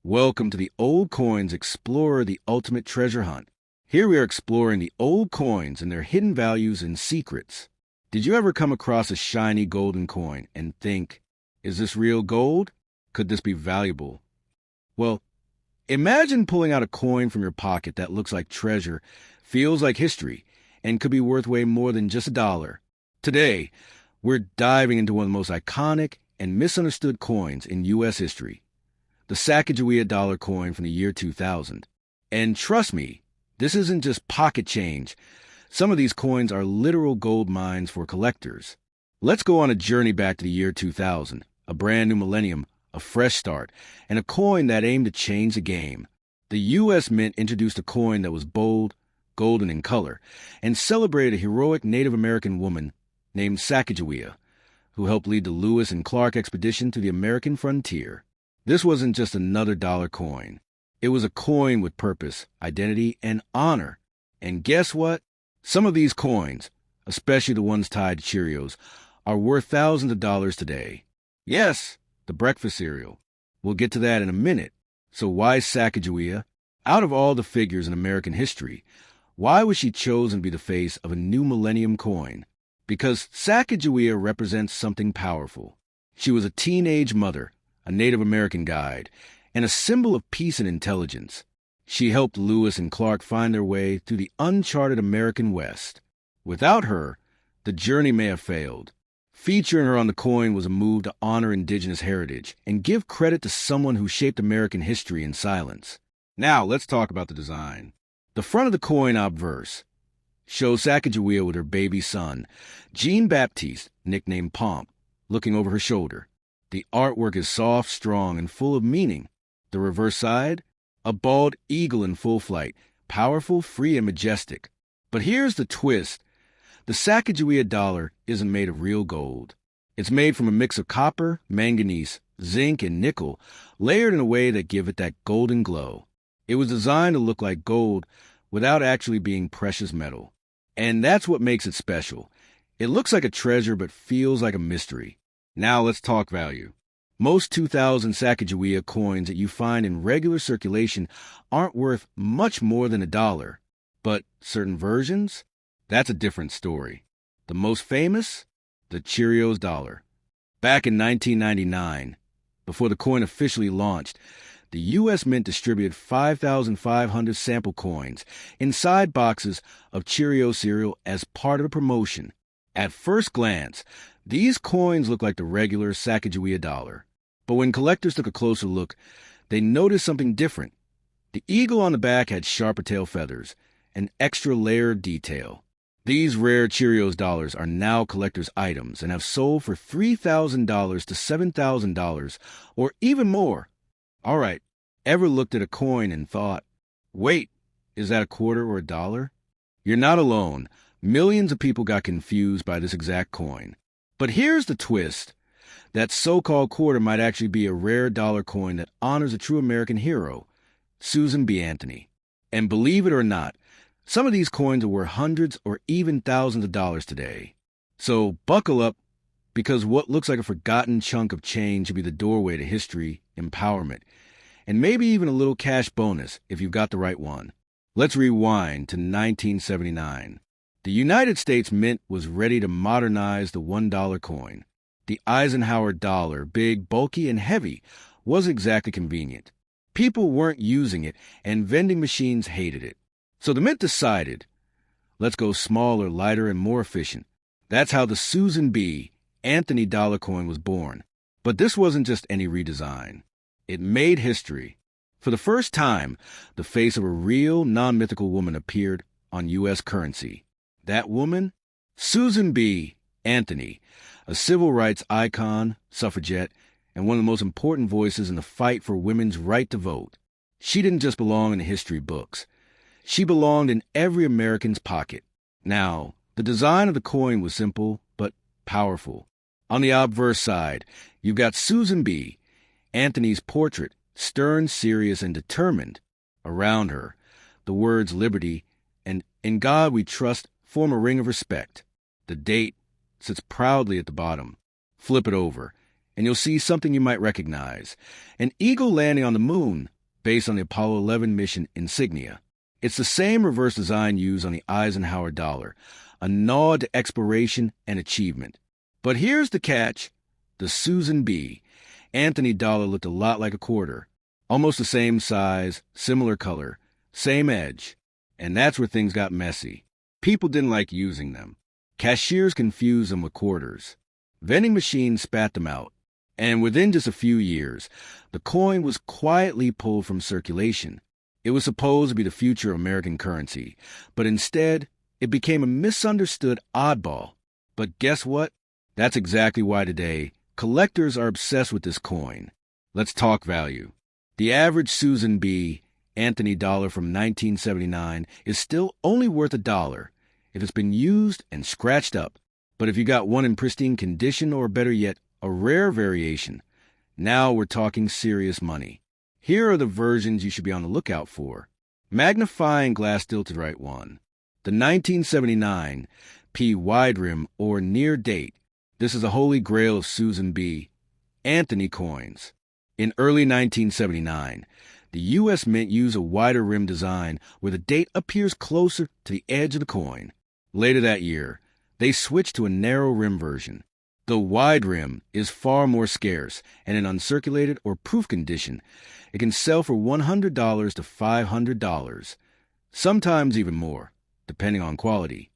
Welcome to the Old Coins Explorer, the ultimate treasure hunt. Here we are exploring the old coins and their hidden values and secrets. Did you ever come across a shiny golden coin and think, is this real gold? Could this be valuable? Well, imagine pulling out a coin from your pocket that looks like treasure, feels like history, and could be worth way more than just $1. Today, we're diving into one of the most iconic and misunderstood coins in U.S. history, the Sacagawea dollar coin from the year 2000. And trust me, this isn't just pocket change. Some of these coins are literal gold mines for collectors. Let's go on a journey back to the year 2000, a brand new millennium, a fresh start, and a coin that aimed to change the game. The U.S. Mint introduced a coin that was bold, golden in color, and celebrated a heroic Native American woman named Sacagawea, who helped lead the Lewis and Clark expedition to the American frontier. This wasn't just another dollar coin. It was a coin with purpose, identity, and honor. And guess what? Some of these coins, especially the ones tied to Cheerios, are worth thousands of dollars today. Yes, the breakfast cereal. We'll get to that in a minute. So why Sacagawea? Out of all the figures in American history, why was she chosen to be the face of a new millennium coin? Because Sacagawea represents something powerful. She was a teenage mother, a Native American guide, and a symbol of peace and intelligence. She helped Lewis and Clark find their way through the uncharted American West. Without her, the journey may have failed. Featuring her on the coin was a move to honor indigenous heritage and give credit to someone who shaped American history in silence. Now, let's talk about the design. The front of the coin obverse shows Sacagawea with her baby son, Jean-Baptiste, nicknamed Pomp, looking over her shoulder. The artwork is soft, strong, and full of meaning. The reverse side, a bald eagle in full flight, powerful, free, and majestic. But here's the twist. The Sacagawea dollar isn't made of real gold. It's made from a mix of copper, manganese, zinc, and nickel, layered in a way that give it that golden glow. It was designed to look like gold without actually being precious metal. And that's what makes it special. It looks like a treasure but feels like a mystery. Now let's talk value. Most 2000 Sacagawea coins that you find in regular circulation aren't worth much more than $1. But certain versions? That's a different story. The most famous? The Cheerios dollar. Back in 1999, before the coin officially launched, the U.S. Mint distributed 5,500 sample coins inside boxes of Cheerios cereal as part of the promotion. At first glance, these coins look like the regular Sacagawea dollar. But when collectors took a closer look, they noticed something different. The eagle on the back had sharper tail feathers, an extra layered detail. These rare Cheerios dollars are now collector's items and have sold for $3,000 to $7,000 or even more. All right, ever looked at a coin and thought, wait, is that a quarter or $1? You're not alone. Millions of people got confused by this exact coin. But here's the twist. That so-called quarter might actually be a rare dollar coin that honors a true American hero, Susan B.Anthony. And believe it or not, some of these coins are worth hundreds or even thousands of dollars today. So buckle up, because what looks like a forgotten chunk of change should be the doorway to history, empowerment, and maybe even a little cash bonus if you've got the right one. Let's rewind to 1979. The United States Mint was ready to modernize the $1 coin. The Eisenhower dollar, big, bulky, and heavy, wasn't exactly convenient. People weren't using it, and vending machines hated it. So the Mint decided, let's go smaller, lighter, and more efficient. That's how the Susan B. Anthony dollar coin was born. But this wasn't just any redesign. It made history. For the first time, the face of a real, non-mythical woman appeared on U.S. currency. That woman? Susan B. Anthony, a civil rights icon, suffragette, and one of the most important voices in the fight for women's right to vote. She didn't just belong in the history books. She belonged in every American's pocket. Now, the design of the coin was simple, but powerful. On the obverse side, you've got Susan B. Anthony's portrait, stern, serious, and determined. Around her, the words liberty and in God we trust form a ring of respect. The date sits proudly at the bottom. Flip it over, and you'll see something you might recognize. An eagle landing on the moon, based on the Apollo 11 mission insignia. It's the same reverse design used on the Eisenhower dollar, a nod to exploration and achievement. But here's the catch. The Susan B. Anthony dollar looked a lot like a quarter. Almost the same size, similar color, same edge. And that's where things got messy. People didn't like using them. Cashiers confused them with quarters. Vending machines spat them out. And within just a few years, the coin was quietly pulled from circulation. It was supposed to be the future of American currency, but instead, it became a misunderstood oddball. But guess what? That's exactly why today, collectors are obsessed with this coin. Let's talk value. The average Susan B. Anthony dollar from 1979 is still only worth $1 if it's been used and scratched up. But if you got one in pristine condition, or better yet, a rare variation, now we're talking serious money. Here are the versions you should be on the lookout for. Magnifying glass Stilterite 1. The 1979 P wide rim or near date. This is a holy grail of Susan B. Anthony coins. In early 1979, the U.S. Mint used a wider rim design where the date appears closer to the edge of the coin. Later that year, they switched to a narrow rim version. The wide rim is far more scarce, and in uncirculated or proof condition, it can sell for $100 to $500, sometimes even more, depending on quality.